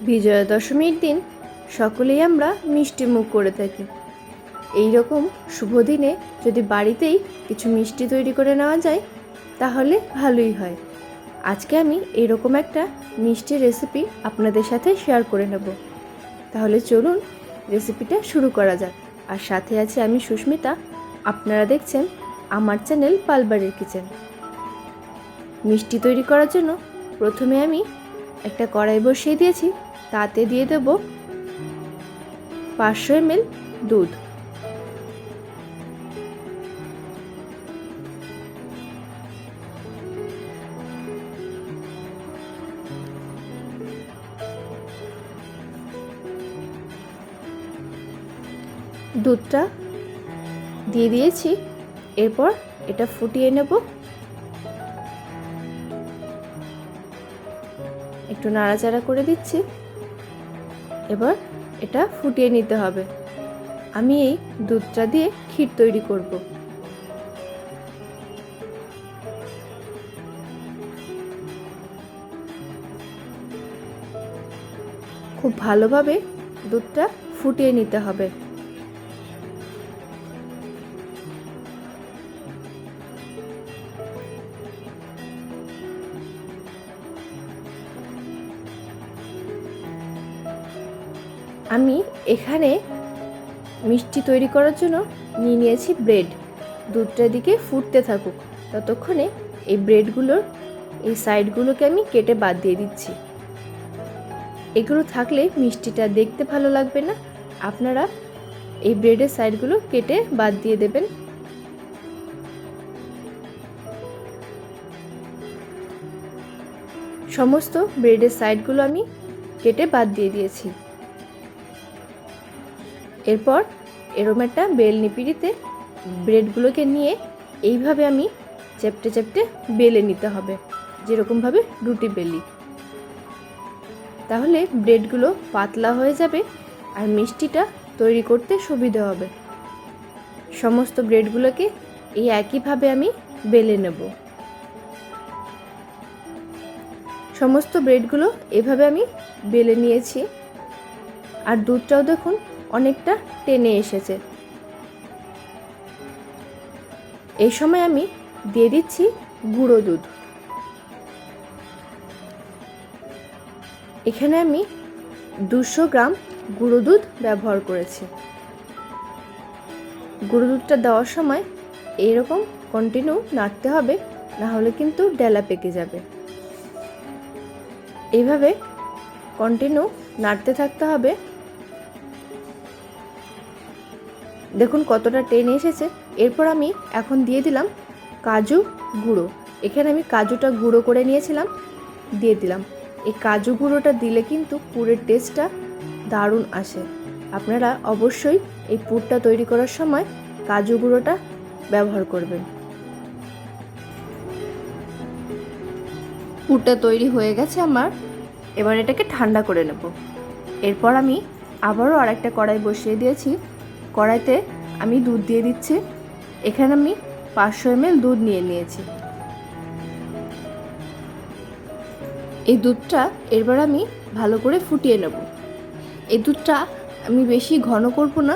বিজয়া দশমীর দিন সকলেই আমরা মিষ্টি মুখ করে থাকি। এই রকম শুভ দিনে যদি বাড়িতেই কিছু মিষ্টি তৈরি করে নেওয়া যায় তাহলে ভালোই হয়। আজকে আমি এরকম একটা মিষ্টি রেসিপি আপনাদের সাথে শেয়ার করে নেব। তাহলে চলুন রেসিপিটা শুরু করা যাক। আর সাথে আছে আমি সুস্মিতা, আপনারা দেখছেন আমার চ্যানেল পালবাড়ির কিচেন। মিষ্টি তৈরি করার জন্য প্রথমে আমি একটা কড়াই বসিয়ে দিয়েছি, তাতে দিয়ে দেব 500 ml দুধ। দুধটা দিয়ে দিয়েছি, এরপর এটা ফুটিয়ে নেব। একটু নাড়াচাড়া করে দিচ্ছি। এবার এটা ফুটিয়ে নিতে হবে। আমি এই দুধটা দিয়ে ক্ষীর তৈরি করব। খুব ভালোভাবে দুধটা ফুটিয়ে নিতে হবে। আমি এখানে মিষ্টি তৈরি করার জন্য নিয়েছি ব্রেড। দুধটা দিকে ফুটতে থাকুক, ততক্ষণে এই ব্রেডগুলোর এই সাইডগুলোকে আমি কেটে বাদ দিয়ে দিচ্ছি। এগুলো থাকলে মিষ্টিটা দেখতে ভালো লাগবে না, আপনারা এই ব্রেডের সাইডগুলো কেটে বাদ দিয়ে দেবেন। সমস্ত ব্রেডের সাইডগুলো আমি কেটে বাদ দিয়ে দিয়েছি। এরপর এরকম একটা বেলনি পিঁড়িতে ব্রেডগুলোকে নিয়ে এইভাবে আমি চেপটে চেপটে বেলে নিতে হবে, যেরকমভাবে রুটি বেলি। তাহলে ব্রেডগুলো পাতলা হয়ে যাবে আর মিষ্টিটা তৈরি করতে সুবিধা হবে। সমস্ত ব্রেডগুলোকে এই একইভাবে আমি বেলে নেব। সমস্ত ব্রেডগুলো এভাবে আমি বেলে নিয়েছি। আর দুধটাও দেখুন অনেকটা টেনে এসেছে। এই সময় আমি দিয়ে দিচ্ছি গুঁড়ো দুধ। এখানে আমি 200 গ্রাম গুঁড়ো দুধ ব্যবহার করেছি। গুঁড়ো দুধটা দেওয়ার সময় এইরকম কন্টিনিউ নাড়তে হবে, না হলে কিন্তু ডেলা পেকে যাবে। এইভাবে কন্টিনিউ নাড়তে থাকতে হবে। দেখুন কতটা টেনে এসেছে। এরপর আমি এখন দিয়ে দিলাম কাজু গুঁড়ো। এখানে আমি কাজুটা গুঁড়ো করে নিয়েছিলাম, দিয়ে দিলাম। এই কাজু গুঁড়োটা দিলে কিন্তু পুরের টেস্টটা দারুণ আসে। আপনারা অবশ্যই এই পুরটা তৈরি করার সময় কাজু গুঁড়োটা ব্যবহার করবেন। পুরটা তৈরি হয়ে গেছে আমার। এবার এটাকে ঠান্ডা করে নেব। এরপর আমি আবারও আরেকটা কড়াই বসিয়ে দিয়েছি। কড়াইতে আমি দুধ দিয়ে দিচ্ছি। এখানে আমি 500 ml দুধ নিয়েছি। এই দুধটা এবার আমি ভালো করে ফুটিয়ে নেব। এই দুধটা আমি বেশি ঘন করব না।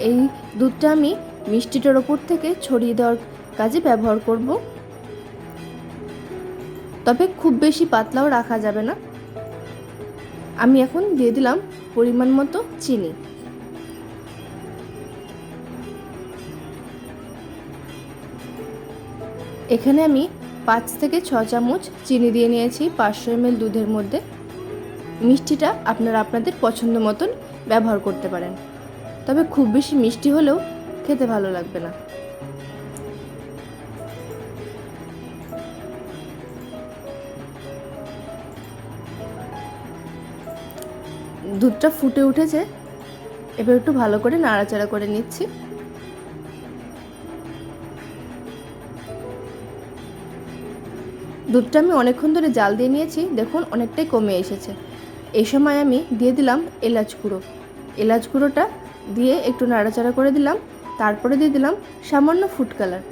এই দুধটা আমি মিষ্টিটার ওপর থেকে ছড়িয়ে দেওয়ার কাজে ব্যবহার করব। তবে খুব বেশি পাতলাও রাখা যাবে না। আমি এখন দিয়ে দিলাম পরিমাণ মতো চিনি। এখানে আমি 5 থেকে 6 চামচ চিনি দিয়ে নিয়েছি 500 ml দুধের মধ্যে। মিষ্টিটা আপনারা আপনাদের পছন্দ মতন ব্যবহার করতে পারেন, তবে খুব বেশি মিষ্টি হলেও খেতে ভালো লাগবে না। দুধটা ফুটে উঠেছে, এবার একটু ভালো করে নাড়াচাড়া করে নিচ্ছি। দুধটা আমি অনেকক্ষণ ধরে জাল দিয়ে নিয়েছি, দেখুন অনেকটাই কমে এসেছে। এই সময় আমি দিয়ে দিলাম এলাচ গুঁড়ো। এলাচ গুঁড়োটা দিয়ে একটু নাড়াচাড়া করে দিলাম। তারপরে দিয়ে দিলাম সামান্য ফুড কালার।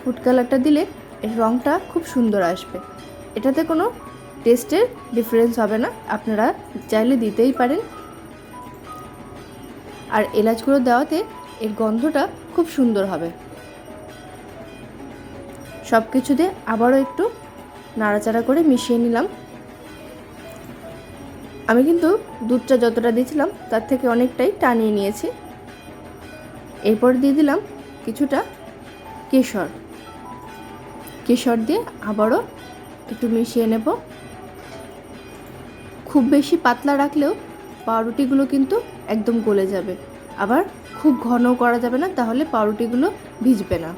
ফুড কালারটা দিলে এর রঙটা খুব সুন্দর আসবে। এটাতে কোনো টেস্টের ডিফারেন্স হবে না, আপনারা চাইলে দিতেই পারেন। আর এলাচ গুঁড়ো দেওয়াতে এর গন্ধটা খুব সুন্দর হবে। সব কিছু দিয়ে আবারও একটু নাড়াচাড়া করে মিশিয়ে নিলাম। আমি কিন্তু দুধটা যতটা দিয়েছিলাম তার থেকে অনেকটাই টানিয়ে নিয়েছি। এরপর দিয়ে দিলাম কিছুটা কেশর দিয়ে আবারও একটু মিশিয়ে নেব। খুব বেশি পাতলা রাখলেও পাউরুটিগুলো কিন্তু একদম গলে যাবে, আবার খুব ঘন করা যাবে না, তাহলে পাউরুটিগুলো ভিজবে না।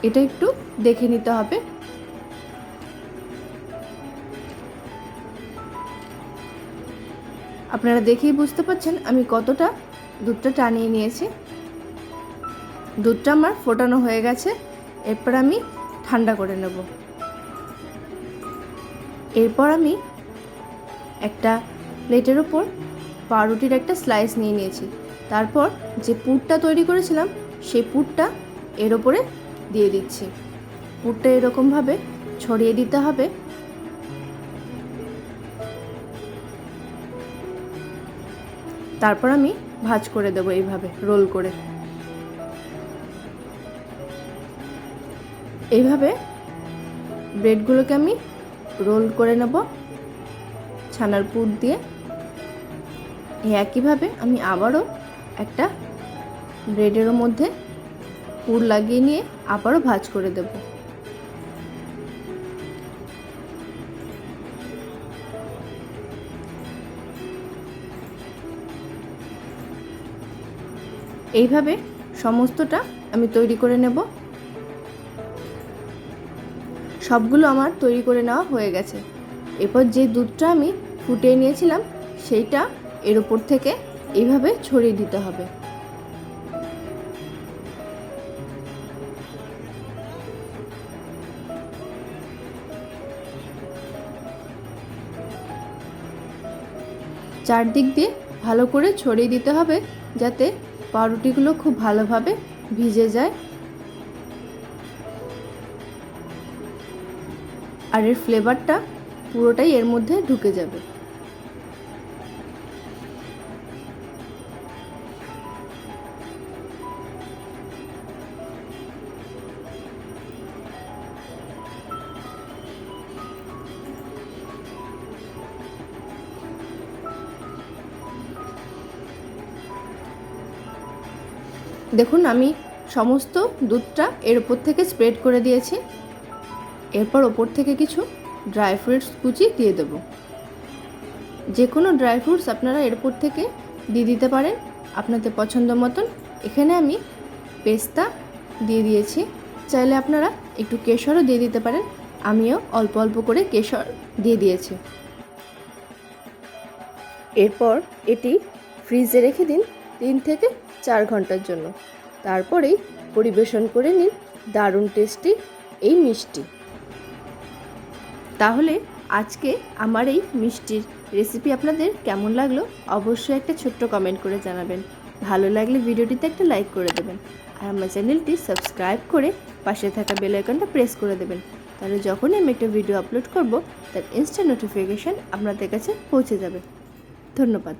এটা একটু দেখে নিতে হবে। আপনারা দেখেই বুঝতে পারছেন আমি কতটা দুধটা টানিয়ে নিয়েছি। দুধটা আমার ফোটানো হয়ে গেছে। এরপর আমি ঠান্ডা করে নেব। এরপর আমি একটা প্লেটের ওপর পাউরুটির একটা স্লাইস নিয়ে নিয়েছি। তারপর যে পুরটা তৈরি করেছিলাম সেই পুরটা এর ওপরে দিয়ে দিচ্ছি। পুরটা এরকমভাবে ছড়িয়ে দিতে হবে। তারপর আমি ভাঁজ করে দেবো এইভাবে রোল করে। এইভাবে ব্রেডগুলোকে আমি রোল করে নেব ছানার পুর দিয়ে। একইভাবে আমি আবারও একটা ব্রেডের মধ্যে পুর লাগিয়ে নিয়ে আবারও ভাঁজ করে দেব। এইভাবে সমস্তটা আমি তৈরি করে নেব। সবগুলো আমার তৈরি করে নেওয়া হয়ে গেছে। এরপর যে দুধটা আমি ফুটিয়ে নিয়েছিলাম সেইটা এর উপর থেকে এইভাবে ছড়িয়ে দিতে হবে। চারদিক দিয়ে ভালো করে ছড়িয়ে দিতে হবে যাতে পাউরুটিগুলো খুব ভালোভাবে ভিজে যায় আর এর ফ্লেভারটা পুরোটাই এর মধ্যে ঢুকে যাবে। দেখুন আমি সমস্ত দুধটা এর উপর থেকে স্প্রেড করে দিয়েছি। এরপর ওপর থেকে কিছু ড্রাই ফ্রুটস কুচি দিয়ে দেব। যে কোনো ড্রাই ফ্রুটস আপনারা এর উপর থেকে দিয়ে দিতে পারেন আপনাদের পছন্দ মতন। এখানে আমি পেস্তা দিয়ে দিয়েছি, চাইলে আপনারা একটু কেশরও দিয়ে দিতে পারেন। আমিও অল্প অল্প করে কেশর দিয়ে দিয়েছি। এরপর এটি ফ্রিজে রেখে দিন 3 থেকে 4 ঘন্টার জন্য। তারপরেই পরিবেশন করে নিন দারুণ টেস্টি এই মিষ্টি। তাহলে আজকে আমার এই মিষ্টির রেসিপি আপনাদের কেমন লাগলো অবশ্যই একটা ছোট্ট কমেন্ট করে জানাবেন। ভালো লাগলে ভিডিওটিতে একটা লাইক করে দেবেন আর আমার চ্যানেলটি সাবস্ক্রাইব করে পাশে থাকা বেল আইকনটা প্রেস করে দেবেন। তাহলে যখনই আমি একটা ভিডিও আপলোড করব তার ইনস্ট্যান্ট নোটিফিকেশান আপনাদের কাছে পৌঁছে যাবে। ধন্যবাদ।